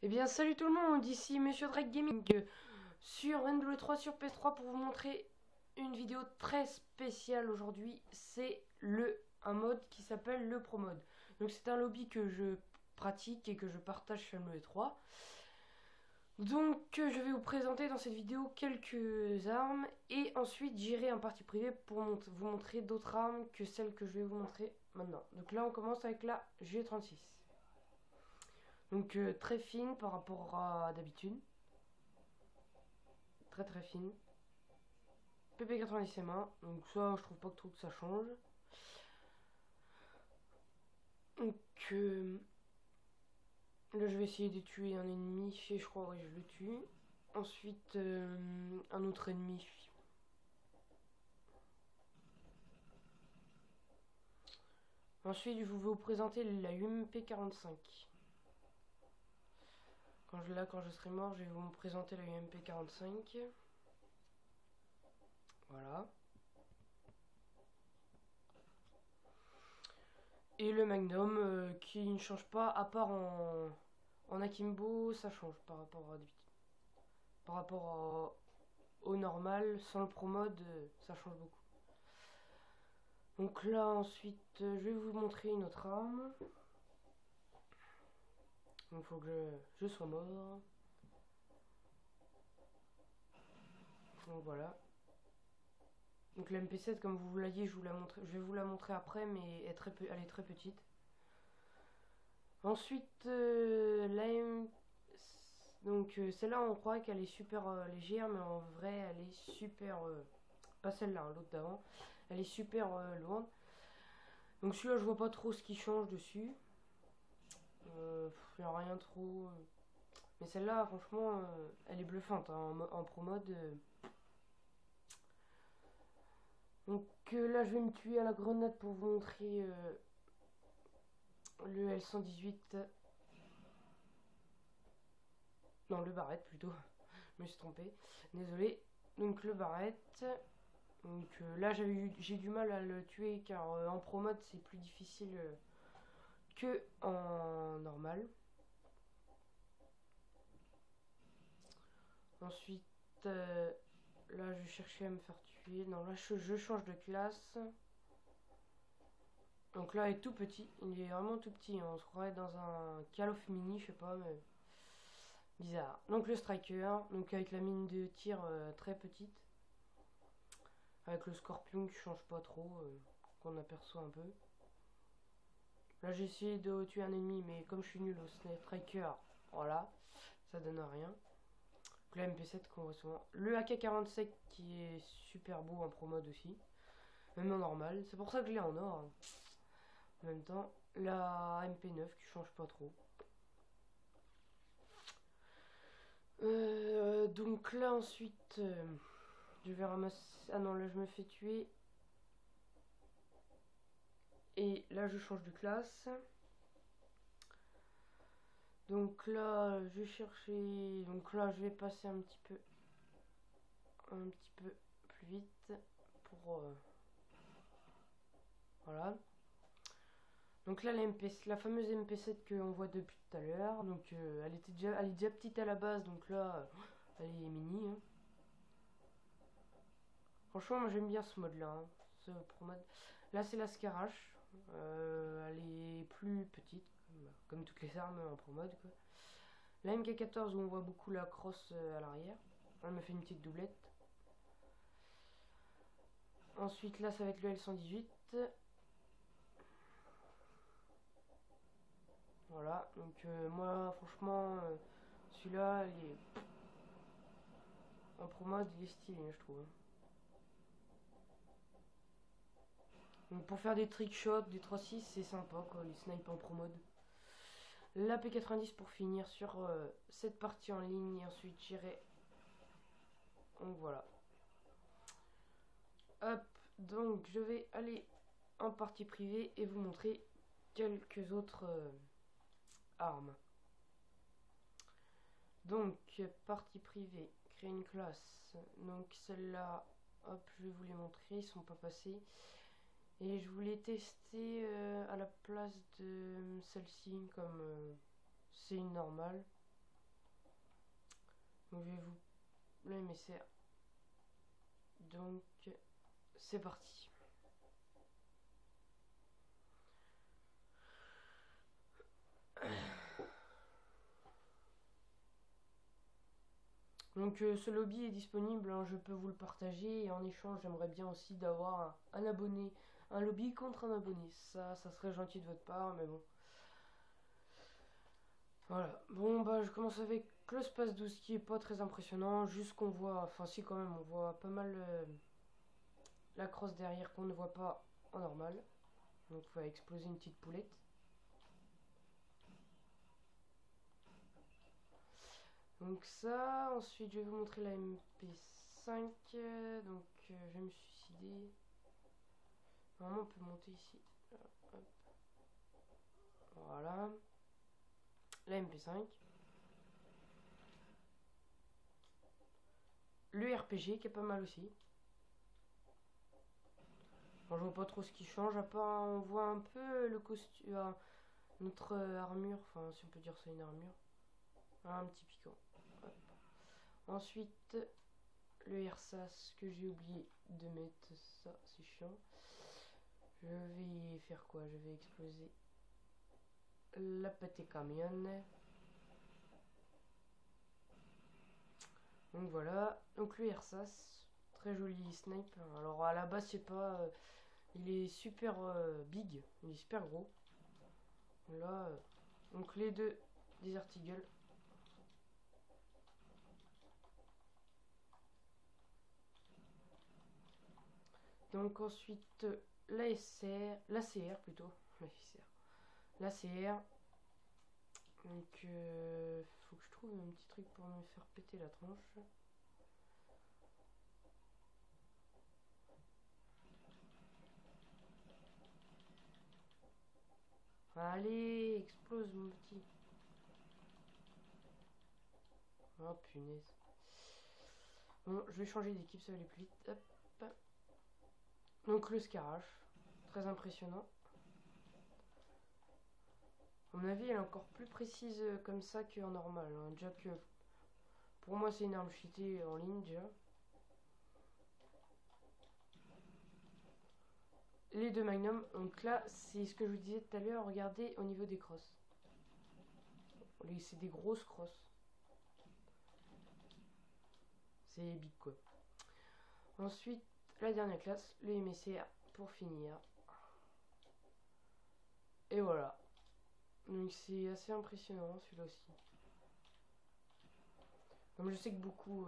Eh bien, salut tout le monde, ici Monsieur Drake Gaming sur NW3 sur PS3 pour vous montrer une vidéo très spéciale aujourd'hui. C'est un mode qui s'appelle le Pro Mode. Donc, c'est un lobby que je pratique et que je partage sur NW3. Donc, je vais vous présenter dans cette vidéo quelques armes et ensuite j'irai en partie privée pour vous montrer d'autres armes que celles que je vais vous montrer maintenant. Donc, là, on commence avec la G36. Donc, très fine par rapport à d'habitude. Très très fine. PP90 M1, donc ça je trouve pas que trop que ça change. Donc là je vais essayer de tuer un ennemi et je crois que je le tue. Ensuite un autre ennemi. Ensuite je vais vous présenter la UMP45. Quand je serai mort, je vais vous présenter la UMP45. Voilà. Et le Magnum qui ne change pas, à part en Akimbo, ça change par rapport à d'habitude. Par rapport au normal, sans le pro mode, ça change beaucoup. Donc là ensuite, je vais vous montrer une autre arme. Donc il faut que je sois mort. Donc voilà. Donc la MP7, comme vous l'avez, je vais vous la montrer après, mais elle est très petite. Ensuite, donc celle-là, on croit qu'elle est super légère, mais en vrai, elle est super... pas celle-là, hein, l'autre d'avant. Elle est super lourde. Donc celui-là, je vois pas trop ce qui change dessus. Il n'y a rien trop. Mais celle-là, franchement, elle est bluffante hein, en pro mode. Donc là, je vais me tuer à la grenade pour vous montrer le L118. Non, le barrette plutôt. Je me suis trompé. Désolé. Donc le barrette. Donc là, j'ai du mal à le tuer car en pro mode, c'est plus difficile que en normal. Ensuite, là, je cherchais à me faire tuer. Non, là, je change de classe. Donc là, il est tout petit. Il est vraiment tout petit. On se croirait dans un Call of Mini, je sais pas, mais bizarre. Donc le Striker, donc avec la mine de tir très petite. Avec le Scorpion qui change pas trop, qu'on aperçoit un peu. Là, j'ai essayé de tuer un ennemi, mais comme je suis nul au Striker, voilà, ça donne rien. Donc la MP7 qu'on voit souvent. Le AK-47 qui est super beau en pro mode aussi. Même en normal. C'est pour ça que je l'ai en or. Hein. En même temps, la MP9 qui change pas trop. Donc là ensuite, je vais ramasser... Ah non, là je me fais tuer. Et là je change de classe. Donc là je vais chercher... Donc là je vais passer un petit peu plus vite. Pour... voilà. Donc là la fameuse MP7 qu'on voit depuis tout à l'heure. Donc elle est déjà petite à la base. Donc là elle est mini. Hein. Franchement, moi j'aime bien ce mode là, hein, ce pro mode. Là, c'est la Scarache. Elle est plus petite, comme toutes les armes en pro mode. Quoi. La MK14 où on voit beaucoup la crosse à l'arrière. Elle me fait une petite doublette. Ensuite, là, ça va être le L118. Voilà, donc moi, franchement, celui-là, en pro mode, il est stylé, hein, je trouve. Donc pour faire des trick shots, des 3-6, c'est sympa, quoi, les snipes en pro mode. La P90 pour finir sur cette partie en ligne et ensuite j'irai. Donc voilà. Hop, donc je vais aller en partie privée et vous montrer quelques autres armes. Donc partie privée, créer une classe. Donc celle-là, hop, je vais vous les montrer, ils sont pas passés. Et je voulais tester à la place de celle-ci comme c'est une normale. Donc je vais vous le MSR. Donc c'est parti. Donc ce lobby est disponible, hein, je peux vous le partager et en échange j'aimerais bien aussi d'avoir un abonné, un lobby contre un abonné. Ça serait gentil de votre part, mais bon. Voilà, bon bah je commence avec le space 12 qui est pas très impressionnant, juste qu'on voit, enfin si quand même on voit pas mal la crosse derrière qu'on ne voit pas en normal. Donc il faut exploser une petite poulette. Donc ça, ensuite je vais vous montrer la MP5, donc je vais me suicider. Normalement on peut monter ici. Hop. Voilà. La MP5. Le RPG qui est pas mal aussi. Bon, je vois pas trop ce qui change, à part on voit un peu le costume, notre armure, enfin si on peut dire ça une armure. Un petit piquant. Hop. Ensuite, le RSAS que j'ai oublié de mettre, ça c'est chiant. Je vais faire quoi? Je vais exploser la pâté camion. Donc voilà, donc le RSAS, très joli snipe. Alors à la base, je sais pas, il est super big, il est super gros. Là, donc les deux Desert Eagle. Donc ensuite l'ACR plutôt, l'ACR. Donc faut que je trouve un petit truc pour me faire péter la tronche. Allez, explose mon petit. Oh punaise. Bon, je vais changer d'équipe, ça va aller plus vite. Hop. Donc le Scarache, très impressionnant. À mon avis, elle est encore plus précise comme ça qu'en normal. Hein. Déjà que pour moi, c'est une arme cheatée en ligne déjà. Les deux Magnum, donc là, c'est ce que je vous disais tout à l'heure. Regardez au niveau des crosses. C'est des grosses crosses. C'est big quoi. Ensuite, la dernière classe, le MSR pour finir. Et voilà. Donc c'est assez impressionnant celui-là aussi. Comme je sais que beaucoup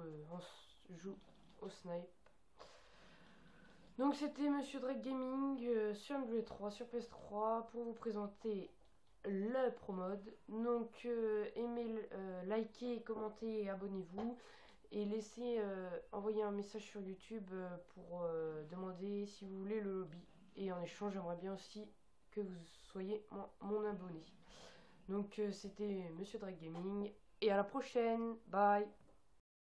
jouent au snipe. Donc c'était Monsieur Drake Gaming sur MW3, sur PS3 pour vous présenter le Pro Mode. Donc aimez, likez, commentez et abonnez-vous. Et laissez envoyer un message sur YouTube pour demander si vous voulez le lobby. Et en échange, j'aimerais bien aussi que vous soyez mon abonné. Donc c'était Monsieur Drake Gaming. Et à la prochaine. Bye.